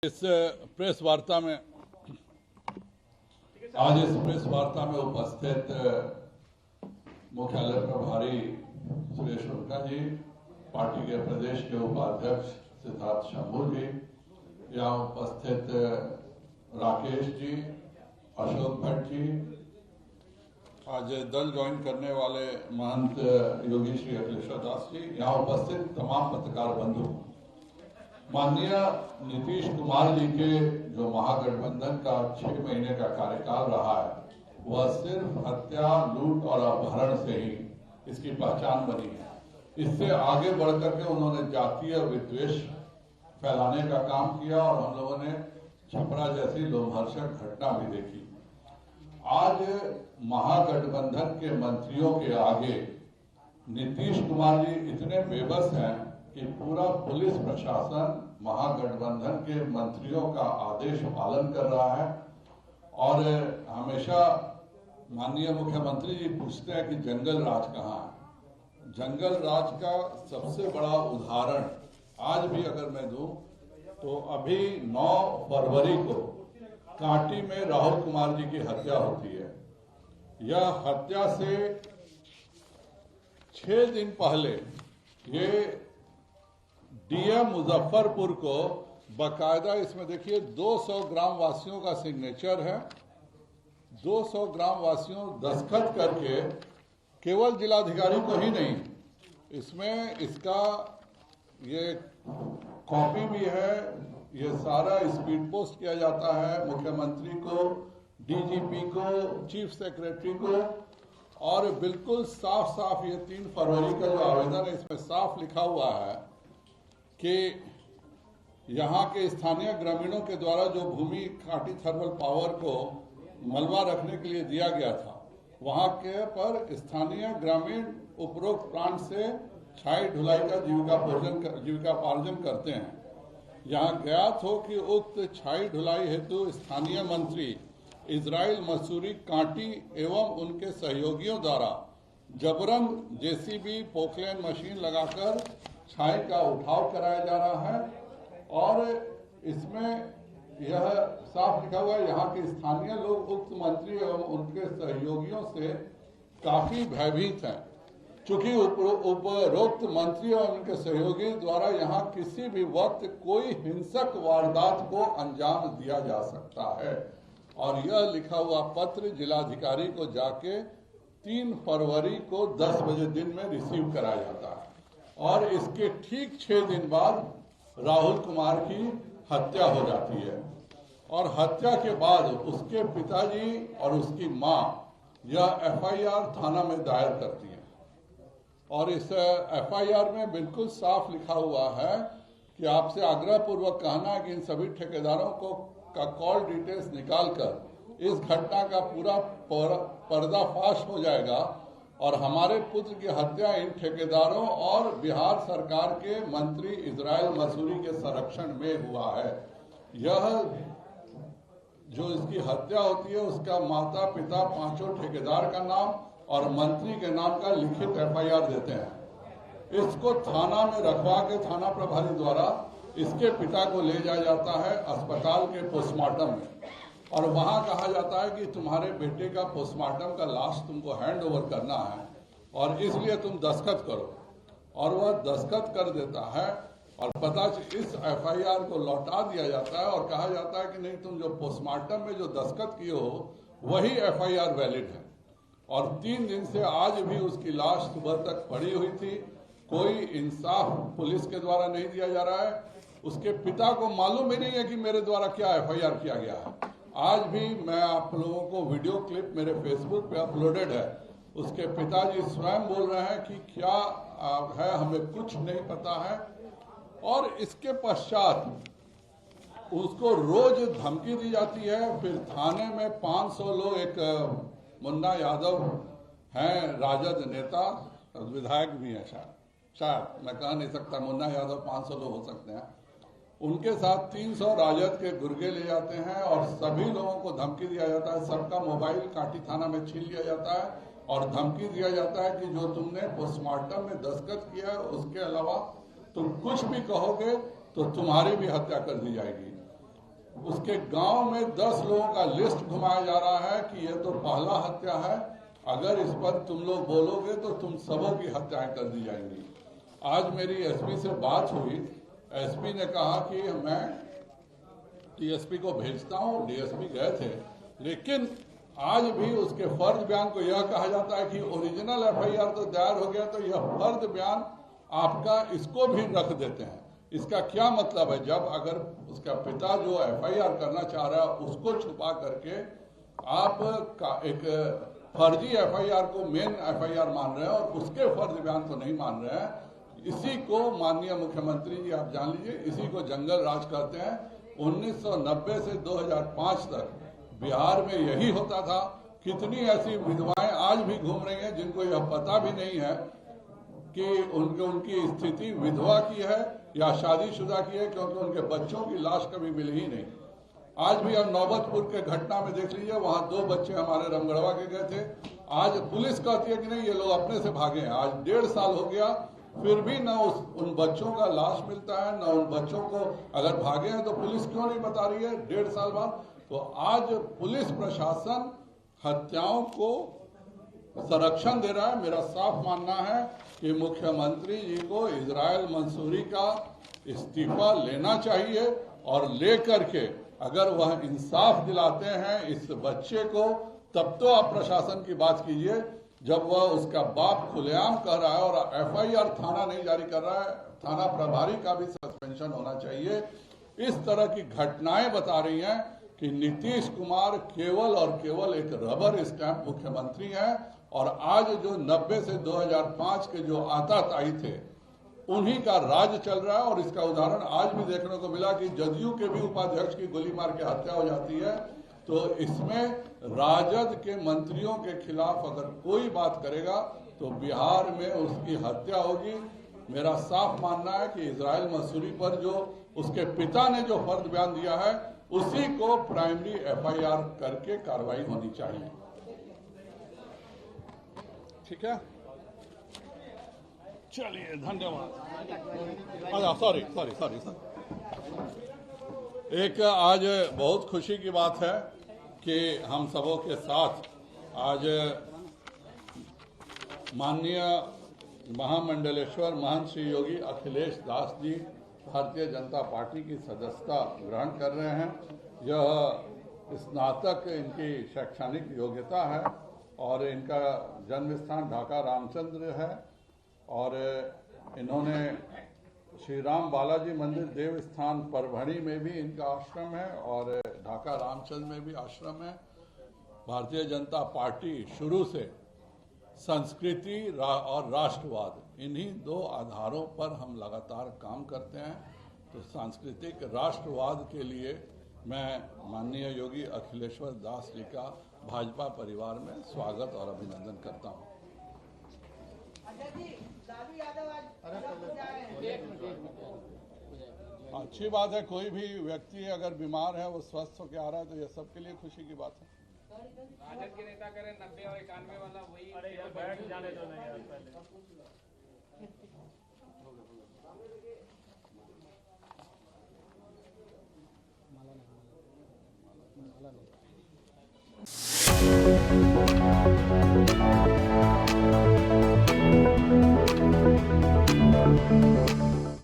इस प्रेस वार्ता में उपस्थित मुख्यालय प्रभारी सुरेश उनका जी, पार्टी के प्रदेश के उपाध्यक्ष सिद्धार्थ शंभू जी, यहाँ उपस्थित राकेश जी, अशोक भट्ट जी, आज दल ज्वाइन करने वाले महंत योगी श्री अखिलेश्वर दास जी, यहाँ उपस्थित तमाम पत्रकार बंधु, माननीय नीतीश कुमार जी के जो महागठबंधन का 6 महीने का कार्यकाल रहा है, वह सिर्फ हत्या, लूट और अपहरण से ही इसकी पहचान बनी है। इससे आगे बढ़कर के उन्होंने जातीय विद्वेष फैलाने का काम किया और हम लोगों ने छपरा जैसी लोमहर्षक घटना भी देखी। आज महागठबंधन के मंत्रियों के आगे नीतीश कुमार जी इतने बेबस हैं कि पूरा पुलिस प्रशासन महागठबंधन के मंत्रियों का आदेश पालन कर रहा है। और हमेशा माननीय मुख्यमंत्री जी पूछते हैं कि जंगल राज कहाँ है। जंगल राज का सबसे बड़ा उदाहरण आज भी अगर मैं दूं तो अभी 9 फरवरी को कांटी में राहुल कुमार जी की हत्या होती है। यह हत्या से 6 दिन पहले ये डीएम मुजफ्फरपुर को बाकायदा, इसमें देखिए 200 ग्राम वासियों का सिग्नेचर है, 200 ग्राम वासियों दस्तखत करके, केवल जिलाधिकारी को ही नहीं, इसमें इसका ये कॉपी भी है, ये सारा स्पीड पोस्ट किया जाता है मुख्यमंत्री को, डीजीपी को, चीफ सेक्रेटरी को, और बिल्कुल साफ साफ ये 3 फरवरी का जो आवेदन है इसमें साफ लिखा हुआ है कि यहाँ के स्थानीय ग्रामीणों के द्वारा जो भूमि कांटी थर्मल पावर को मलबा रखने के लिए दिया गया था, वहाँ के पर स्थानीय ग्रामीण उपरोक्त प्लांट से छाई ढुलाई का जीविकापार्जन करते हैं। यहाँ ज्ञात हो कि उक्त छाई ढुलाई हेतु स्थानीय मंत्री इजराइल मसूरी कांटी एवं उनके सहयोगियों द्वारा जबरन जेसीबी पोकलेन मशीन लगाकर छाई का उठाव कराया जा रहा है। और इसमें यह साफ लिखा हुआ है, यहाँ के स्थानीय लोग उक्त मंत्री एवं उनके सहयोगियों से काफी भयभीत हैं, चूंकि उपरोक्त मंत्री और उनके सहयोगी द्वारा यहाँ किसी भी वक्त कोई हिंसक वारदात को अंजाम दिया जा सकता है। और यह लिखा हुआ पत्र जिलाधिकारी को जाके 3 फरवरी को 10 बजे दिन में रिसीव कराया जाता है। और इसके ठीक 6 दिन बाद राहुल कुमार की हत्या हो जाती है। और हत्या के बाद उसके पिताजी और उसकी मां यह एफआईआर थाना में दायर करती है। और इस एफआईआर में बिल्कुल साफ लिखा हुआ है कि आपसे आग्रह पूर्वक कहना है कि इन सभी ठेकेदारों को का कॉल डिटेल्स निकालकर इस घटना का पूरा पर्दाफाश हो जाएगा और हमारे पुत्र की हत्या इन ठेकेदारों और बिहार सरकार के मंत्री इजराइल मसूरी के संरक्षण में हुआ है। यह जो इसकी हत्या होती है उसका माता पिता, 5 ठेकेदार का नाम और मंत्री के नाम का लिखित एफआईआर देते हैं। इसको थाना में रखवा के थाना प्रभारी द्वारा इसके पिता को ले जाया जाता है अस्पताल के पोस्टमार्टम में, और वहां कहा जाता है कि तुम्हारे बेटे का पोस्टमार्टम का लाश तुमको हैंड ओवर करना है और इसलिए तुम दस्तखत करो। और वह दस्तखत कर देता है और पता इस एफआईआर को लौटा दिया जाता है और कहा जाता है कि नहीं, तुम जो पोस्टमार्टम में जो दस्तखत किए हो वही एफआईआर वैलिड है। और 3 दिन से आज भी उसकी लाश सुबह तक पड़ी हुई थी। कोई इंसाफ पुलिस के द्वारा नहीं दिया जा रहा है। उसके पिता को मालूम ही नहीं है कि मेरे द्वारा क्या एफआईआर किया गया है। आज भी मैं आप लोगों को वीडियो क्लिप मेरे फेसबुक पे अपलोडेड है, उसके पिताजी स्वयं बोल रहे हैं कि क्या है हमें कुछ नहीं पता है। और इसके पश्चात उसको रोज धमकी दी जाती है। फिर थाने में 500 लोग, एक मुन्ना यादव हैं राजद नेता, विधायक भी हैं, शायद मैं कह नहीं सकता, मुन्ना यादव 500 लोग हो सकते हैं, उनके साथ 300 राजद के गुर्गे ले जाते हैं और सभी लोगों को धमकी दिया जाता है। सबका मोबाइल कांटी थाना में छीन लिया जाता है और धमकी दिया जाता है कि जो तुमने पोस्टमार्टम में दस्तखत किया उसके अलावा तुम कुछ भी कहोगे तो तुम्हारी भी हत्या कर दी जाएगी। उसके गांव में 10 लोगों का लिस्ट घुमाया जा रहा है कि ये तो पहला हत्या है, अगर इस पर तुम लोग बोलोगे तो तुम सबों की हत्याएं कर दी जाएंगी। आज मेरी एसपी से बात हुई, एसपी ने कहा कि मैं टीएसपी को भेजता हूं, डीएसपी गए थे, लेकिन आज भी उसके फर्द बयान को यह कहा जाता है कि ओरिजिनल एफआईआर तो तैयार हो गया, तो यह फर्द बयान आपका इसको भी रख देते हैं। इसका क्या मतलब है? जब अगर उसका पिता जो एफआईआर करना चाह रहा है उसको छुपा करके आप का एक फर्जी एफआईआर को मेन एफआईआर मान रहे हैं और उसके फर्ज बयान को नहीं मान रहे हैं, इसी को माननीय मुख्यमंत्री जी आप जान लीजिए, इसी को जंगल राज कहते हैं। 1990 से 2005 तक बिहार में यही होता था। कितनी ऐसी विधवाएं आज भी घूम रही हैं जिनको यह पता भी नहीं है कि उनकी स्थिति विधवा की है या शादीशुदा की है, क्योंकि उनके बच्चों की लाश कभी मिली ही नहीं। आज भी हम नौबतपुर के घटना में देख लीजिए, वहां 2 बच्चे हमारे रमगढ़वा के गए थे। आज पुलिस कहती है कि नहीं, ये लोग अपने से भागे हैं। आज 1.5 साल हो गया, फिर भी न उन बच्चों का लाश मिलता है, न उन बच्चों को, अगर भागे हैं तो पुलिस क्यों नहीं बता रही है 1.5 साल बाद। तो आज पुलिस प्रशासन हत्याओं को संरक्षण दे रहा है। मेरा साफ मानना है कि मुख्यमंत्री जी को इजराइल मंसूरी का इस्तीफा लेना चाहिए और लेकर के अगर वह इंसाफ दिलाते हैं इस बच्चे को, तब तो आप प्रशासन की बात कीजिए। जब वह उसका बाप खुलेआम कह रहा है और एफआईआर थाना नहीं जारी कर रहा है, थाना प्रभारी का भी सस्पेंशन होना चाहिए। इस तरह की घटनाएं बता रही हैं कि नीतीश कुमार केवल और केवल एक रबर स्टैंप मुख्यमंत्री हैं और आज जो 90 से 2005 के जो आताताई थे उन्हीं का राज चल रहा है। और इसका उदाहरण आज भी देखने को मिला कि जदयू के भी उपाध्यक्ष की गोली मार के हत्या हो जाती है। तो इसमें राजद के मंत्रियों के खिलाफ अगर कोई बात करेगा तो बिहार में उसकी हत्या होगी। मेरा साफ मानना है कि इजराइल मंसूरी पर जो उसके पिता ने जो फर्द बयान दिया है उसी को प्राइमरी एफआईआर करके कार्रवाई होनी चाहिए। ठीक है, चलिए, धन्यवाद। सॉरी। एक आज बहुत खुशी की बात है कि हम सबों के साथ आज माननीय महामंडलेश्वर महंत श्री योगी अखिलेश दास जी भारतीय जनता पार्टी की सदस्यता ग्रहण कर रहे हैं। यह स्नातक इनकी शैक्षणिक योग्यता है और इनका जन्म स्थान ढाका रामचंद्र है और इन्होंने श्री राम बालाजी मंदिर देवस्थान परभणी में भी इनका आश्रम है और ढाका रामचंद्र में भी आश्रम है। भारतीय जनता पार्टी शुरू से संस्कृति और राष्ट्रवाद, इन्हीं 2 आधारों पर हम लगातार काम करते हैं। तो सांस्कृतिक राष्ट्रवाद के लिए मैं माननीय योगी अखिलेश्वर दास जी का भाजपा परिवार में स्वागत और अभिनंदन करता हूं। अच्छी बात है, कोई भी व्यक्ति अगर बीमार है वो स्वस्थ होकर आ रहा है तो यह सबके लिए खुशी की बात है। राजद के नेता करें 90 और 91 वाला वही। अरे यार बैठ जाने दो ना यार पहले।